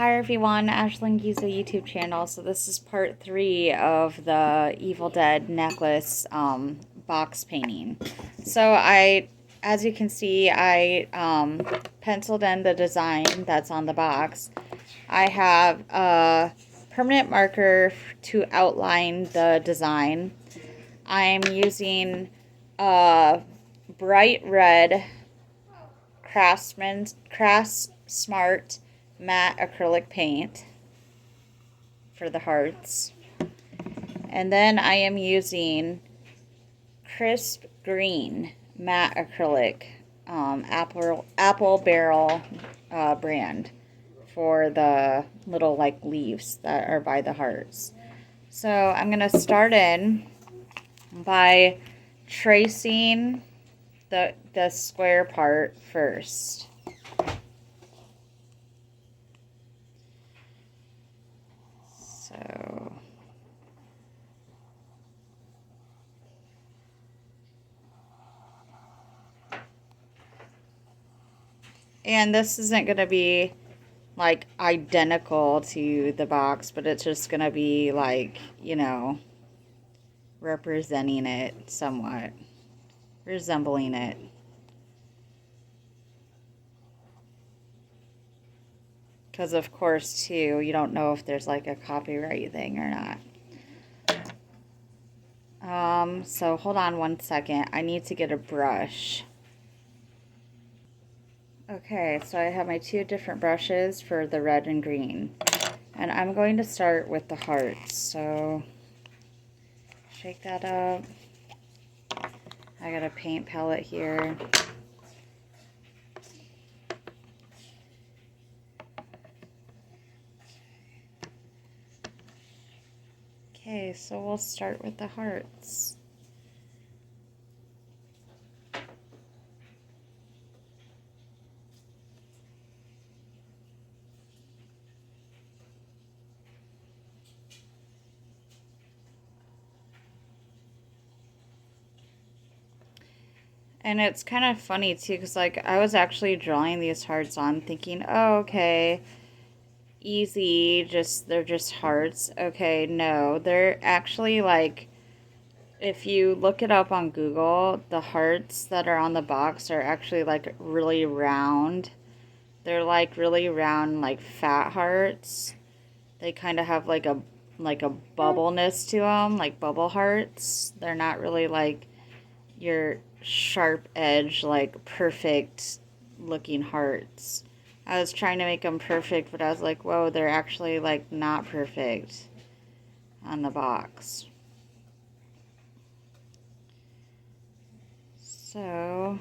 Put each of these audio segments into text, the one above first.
Hi everyone, Ashlyn Giza YouTube channel. So this is part 3 of the Evil Dead necklace box painting. So as you can see, I penciled in the design that's on the box. I have a permanent marker to outline the design. I'm using a bright red Crafts Smart matte acrylic paint for the hearts. And then I am using crisp green matte acrylic apple barrel brand for the little like leaves that are by the hearts. So I'm gonna start in by tracing the square part first. So and this isn't going to be like identical to the box, but it's just going to be like, you know, representing it somewhat, resembling it. Because of course too, you don't know if there's like a copyright thing or not. So hold on one second. I need to get a brush. Okay, so I have my two different brushes for the red and green. And I'm going to start with the hearts. So shake that up. I got a paint palette here. Okay, so we'll start with the hearts. And it's kind of funny too, because like I was actually drawing these hearts on thinking, oh, okay, easy, they're just hearts. Okay, no, they're actually like, if you look it up on Google, the hearts that are on the box are actually like really round. They're like really round, like fat hearts. They kind of have like a bubbleness to them, like bubble hearts. They're not really like your sharp edge, like perfect looking hearts. I was trying to make them perfect, but I was like, whoa, they're actually like not perfect on the box. So,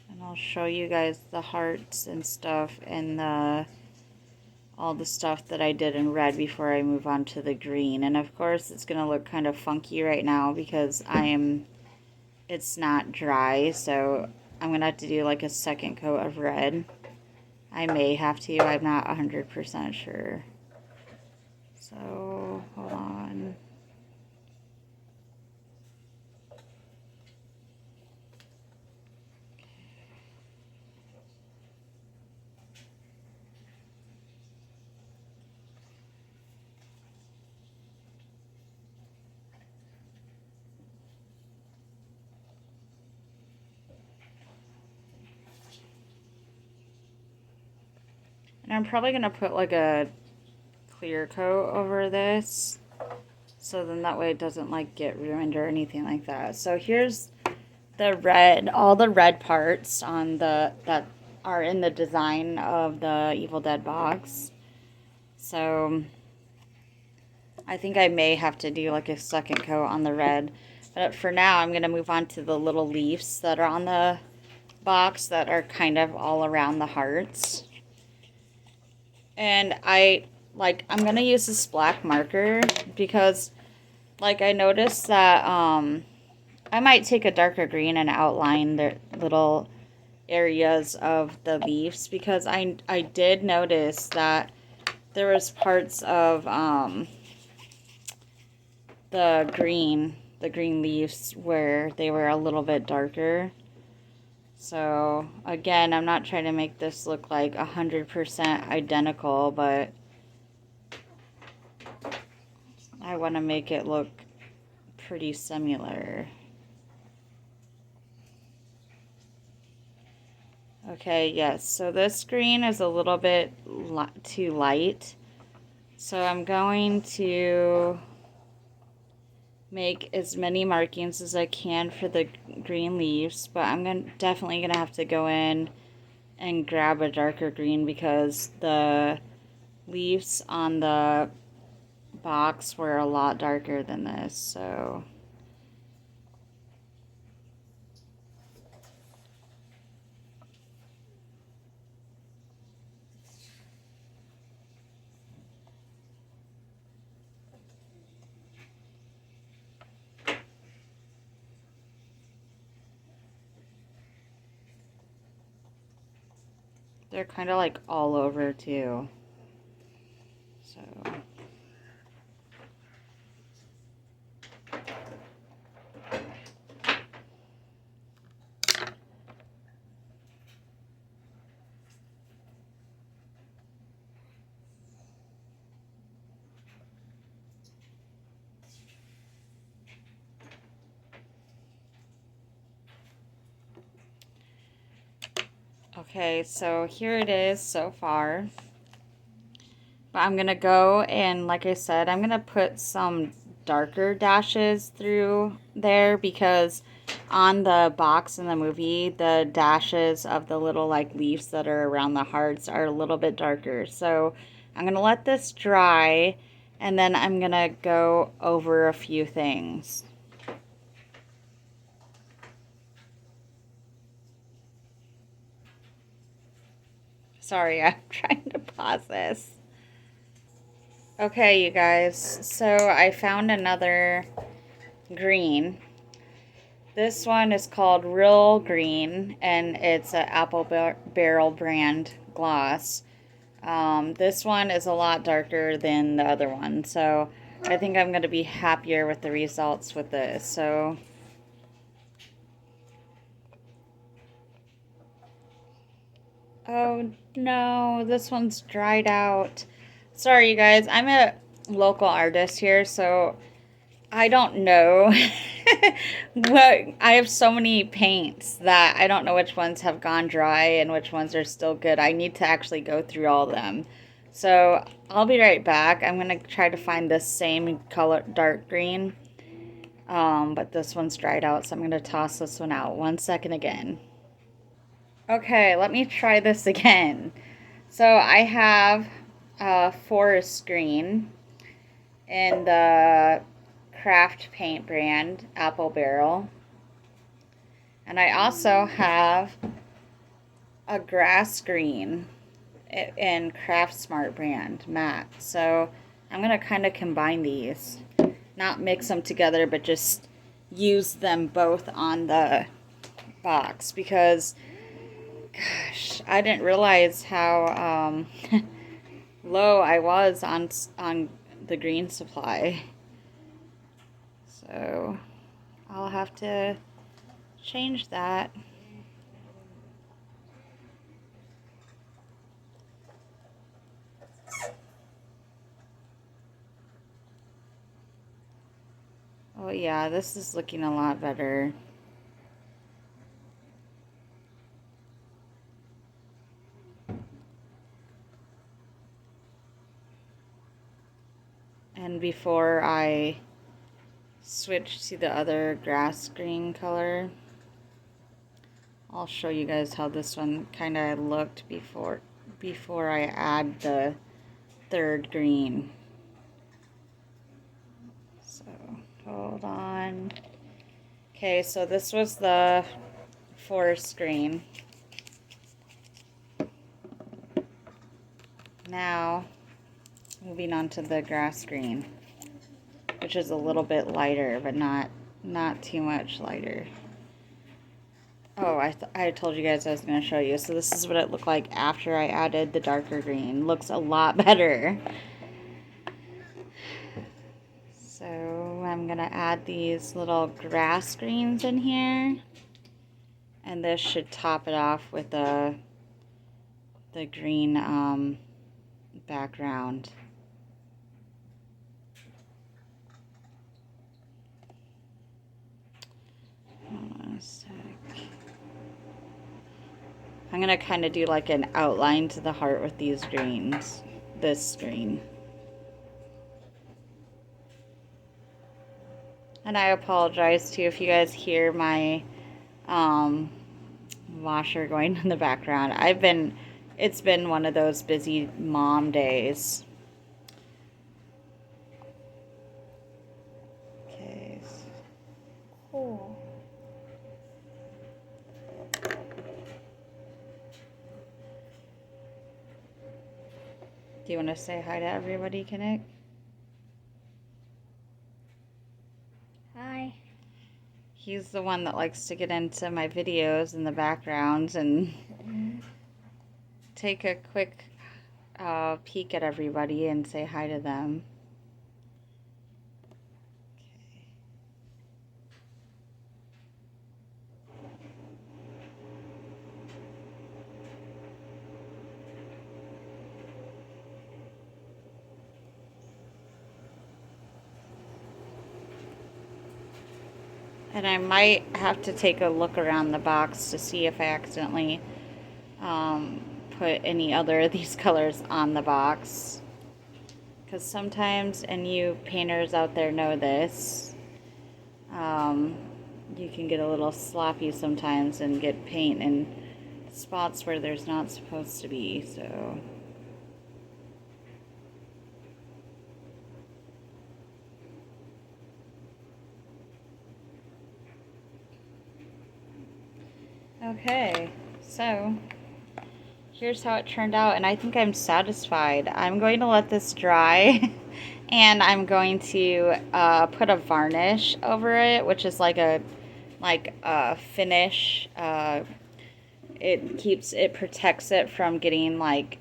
and I'll show you guys the hearts and stuff and all the stuff that I did in red before I move on to the green. And of course it's gonna look kind of funky right now because it's not dry, so I'm gonna have to do like a second coat of red. I may have to, I'm not 100% sure. So, hold on. And I'm probably gonna put like a clear coat over this, so then that way it doesn't like get ruined or anything like that. So here's the red, all the red parts on that are in the design of the Evil Dead box. So I think I may have to do like a second coat on the red, but for now I'm gonna move on to the little leaves that are on the box that are kind of all around the hearts. And I'm gonna use this black marker because like I noticed that I might take a darker green and outline the little areas of the leaves, because I did notice that there was parts of the green leaves where they were a little bit darker. So again, I'm not trying to make this look like 100% identical, but I want to make it look pretty similar. Okay, yes, so this green is a little bit too light. So I'm going to make as many markings as I can for the green leaves, but I'm definitely gonna have to go in and grab a darker green because the leaves on the box were a lot darker than this, so they're kind of like all over too. So okay, so here it is so far. But I'm gonna go and, like I said, I'm gonna put some darker dashes through there because on the box in the movie, the dashes of the little like leaves that are around the hearts are a little bit darker. So I'm gonna let this dry and then I'm gonna go over a few things. Sorry, I'm trying to pause this. Okay, you guys, so I found another green. This one is called Real Green, and it's an Apple Barrel brand gloss. This one is a lot darker than the other one, so I think I'm going to be happier with the results with this. So, oh no, this one's dried out. Sorry, you guys, I'm a local artist here, so I don't know. What I have so many paints that I don't know which ones have gone dry and which ones are still good. I need to actually go through all of them. So I'll be right back. I'm gonna try to find this same color, dark green. But this one's dried out, so I'm gonna toss this one out. 1 second again. Okay, let me try this again. So I have forest green in the craft paint brand Apple Barrel, and I also have a grass green in Craft Smart brand matte. So I'm gonna kind of combine these, not mix them together, but just use them both on the box because gosh, I didn't realize how low I was on the green supply. So I'll have to change that. Oh yeah, this is looking a lot better. And before I switch to the other grass green color, I'll show you guys how this one kind of looked before I add the third green. So hold on. Okay, so this was the forest green. Now moving on to the grass green, which is a little bit lighter, but not too much lighter. Oh, I told you guys I was going to show you. So this is what it looked like after I added the darker green. Looks a lot better. So I'm going to add these little grass greens in here. And this should top it off with the green background. Hold on a sec. I'm going to kind of do like an outline to the heart with these greens. This green. And I apologize too if you guys hear my washer going in the background. It's been one of those busy mom days. Okay. Cool. Do you want to say hi to everybody, Kinnick? Hi. He's the one that likes to get into my videos in the backgrounds and take a quick peek at everybody and say hi to them. And I might have to take a look around the box to see if I accidentally put any other of these colors on the box. Because sometimes, and you painters out there know this, you can get a little sloppy sometimes and get paint in spots where there's not supposed to be, so... Okay, so here's how it turned out, and I think I'm satisfied. I'm going to let this dry, and I'm going to put a varnish over it, which is like a finish. It protects it from getting like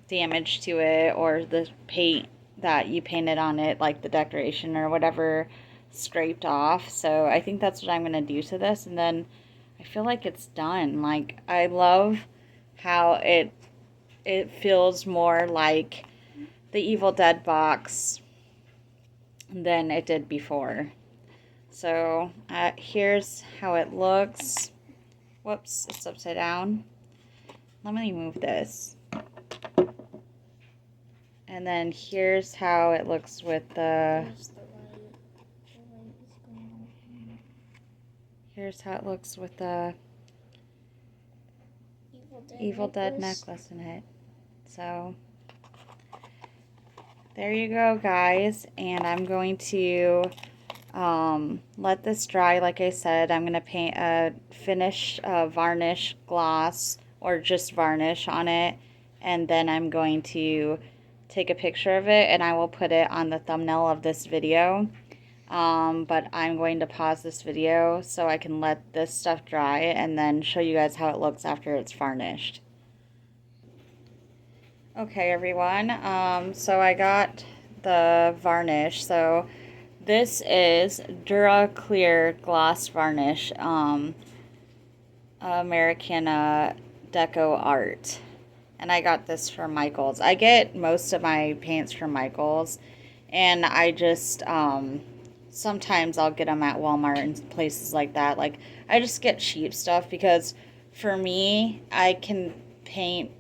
damage to it, or the paint that you painted on it, like the decoration or whatever, scraped off. So I think that's what I'm going to do to this, and then I feel like it's done. Like, I love how it feels more like the Evil Dead box than it did before. So here's how it looks. Whoops, it's upside down. Let me move this. And then here's how it looks with the... Here's how it looks with the Evil Dead necklace in it. So, there you go, guys. And I'm going to let this dry. Like I said, I'm going to paint a finish varnish gloss, or just varnish on it. And then I'm going to take a picture of it, and I will put it on the thumbnail of this video. But I'm going to pause this video so I can let this stuff dry and then show you guys how it looks after it's varnished. Okay, everyone, so I got the varnish. So this is Dura Clear Gloss Varnish, American Deco Art. And I got this from Michaels. I get most of my paints from Michaels, and I just, sometimes I'll get them at Walmart and places like that. Like, I just get cheap stuff because for me, I can paint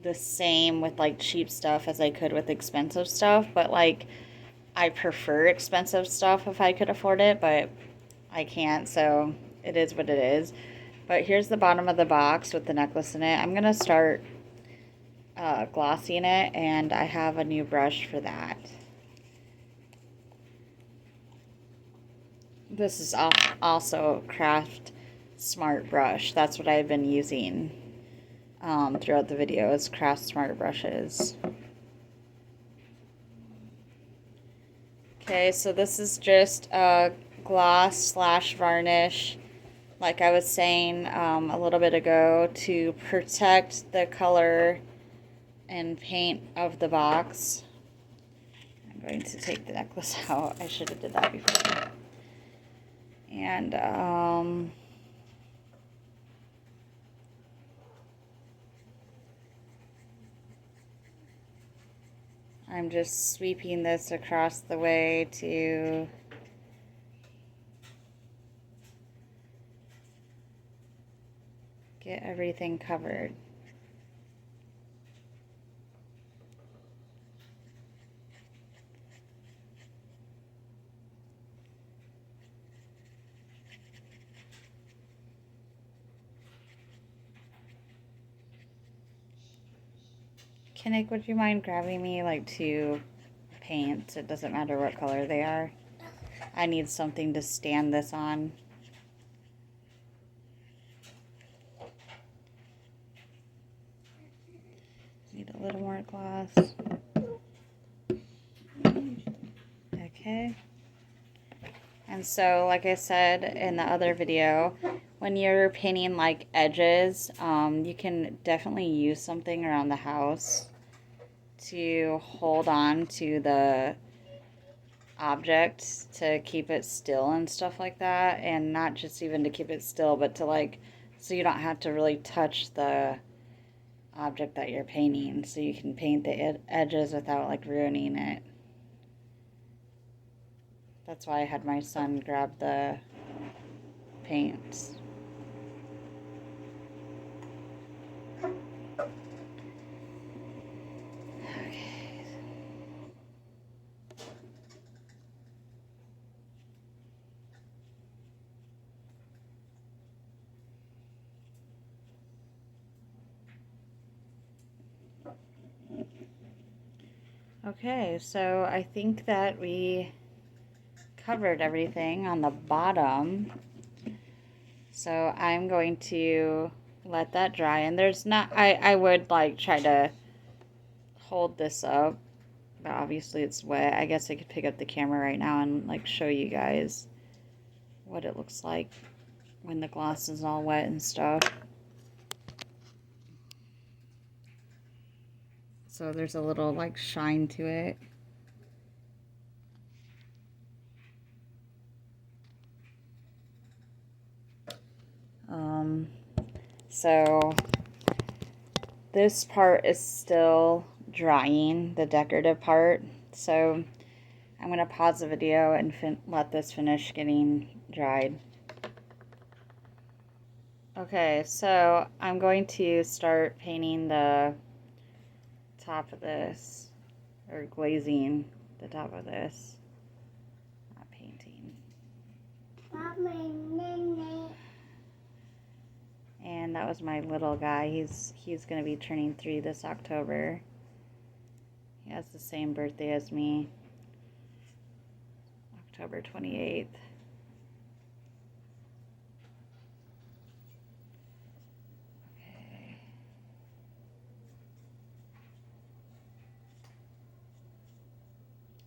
the same with like cheap stuff as I could with expensive stuff. But like, I prefer expensive stuff if I could afford it, but I can't, so it is what it is. But here's the bottom of the box with the necklace in it. I'm going to start glossing it, and I have a new brush for that. This is also a Craft Smart brush. That's what I've been using throughout the video, is Craft Smart brushes. Okay, so this is just a gloss slash varnish, like I was saying a little bit ago, to protect the color and paint of the box. I'm going to take the necklace out. I should have did that before. And I'm just sweeping this across the way to get everything covered. Kinnick, would you mind grabbing me like 2 paints? It doesn't matter what color they are. I need something to stand this on. Need a little more gloss. Okay. And so, like I said in the other video, when you're painting like edges, you can definitely use something around the house to hold on to the object to keep it still and stuff like that. And not just even to keep it still, but to like, so you don't have to really touch the object that you're painting. So you can paint the edges without like ruining it. That's why I had my son grab the paints. Okay. Okay, so I think that we covered everything on the bottom. So I'm going to let that dry, and there's not, I would like try to hold this up, but obviously it's wet. I guess I could pick up the camera right now and like show you guys what it looks like when the gloss is all wet and stuff. So there's a little like shine to it. So this part is still drying, the decorative part. So I'm going to pause the video and let this finish getting dried. Okay, so I'm going to start painting the top of this, or glazing the top of this. Not painting. And that was my little guy. He's going to be turning 3 this October. He has the same birthday as me. October 28th. Okay.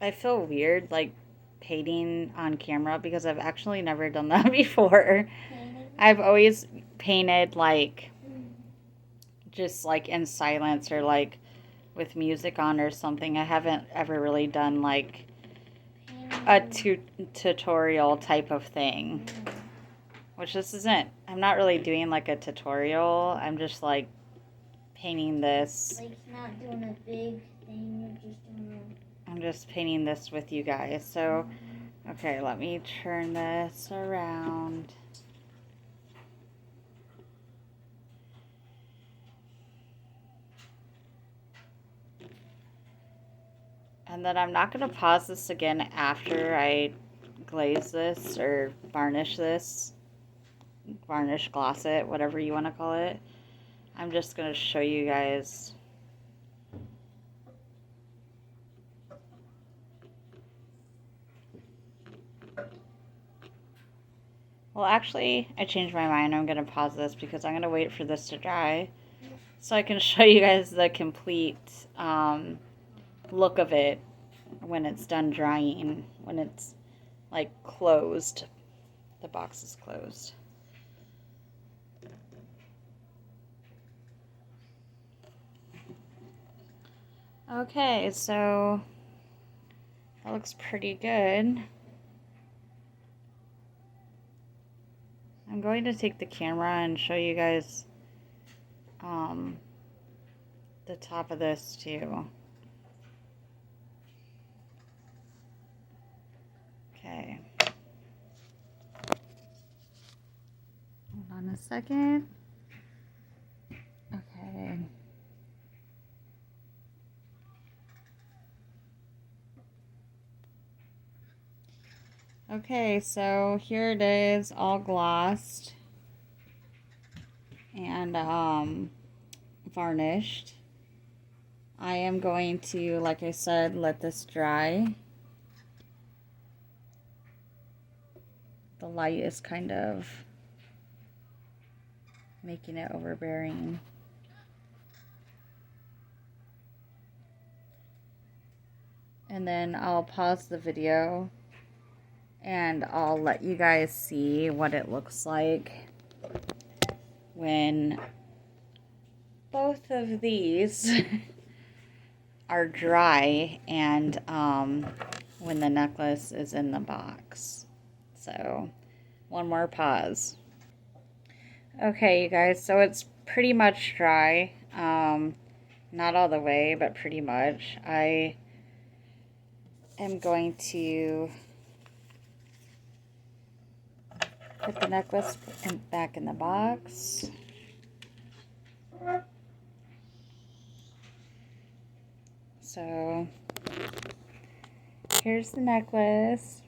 I feel weird like painting on camera because I've actually never done that before. I've always painted like just like in silence or like with music on or something. I haven't ever really done like a tutorial type of thing, which this isn't. I'm not really doing like a tutorial. I'm just like painting this. Like not doing a big thing, you're just doing I'm just painting this with you guys. So, okay, let me turn this around. And then I'm not going to pause this again after I glaze this or varnish this. Varnish, gloss it, whatever you want to call it. I'm just going to show you guys. Well, actually, I changed my mind. I'm going to pause this because I'm going to wait for this to dry so I can show you guys the complete look of it when it's done drying, when it's like closed. The box is closed. Okay, so that looks pretty good. I'm going to take the camera and show you guys the top of this too. a second. Okay. Okay, so here it is, all glossed and varnished. I am going to, like I said, let this dry. The light is kind of making it overbearing. And then I'll pause the video and I'll let you guys see what it looks like when both of these are dry and when the necklace is in the box. So one more pause. Okay, you guys, so it's pretty much dry. Not all the way, but pretty much. I am going to put the necklace back in the box. So here's the necklace.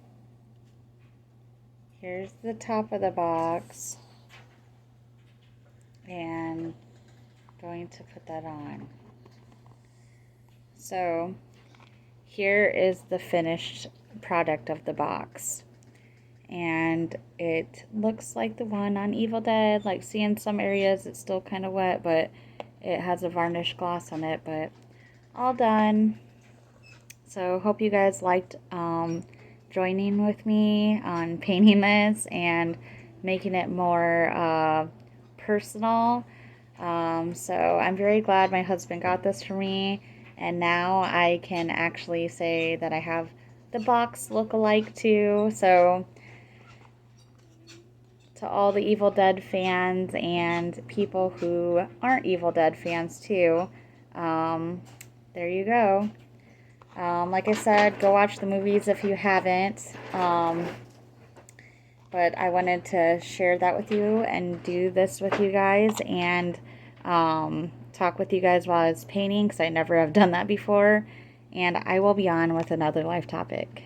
Here's the top of the box. And going to put that on. So here is the finished product of the box. And it looks like the one on Evil Dead. Like, see, in some areas it's still kind of wet, but it has a varnish gloss on it. But all done. So hope you guys liked joining with me on painting this and making it more personal. So I'm very glad my husband got this for me, and now I can actually say that I have the box look-alike too. So to all the Evil Dead fans and people who aren't Evil Dead fans too, there you go. Like I said, go watch the movies if you haven't. But I wanted to share that with you and do this with you guys and talk with you guys while I was painting, because I never have done that before. And I will be on with another life topic.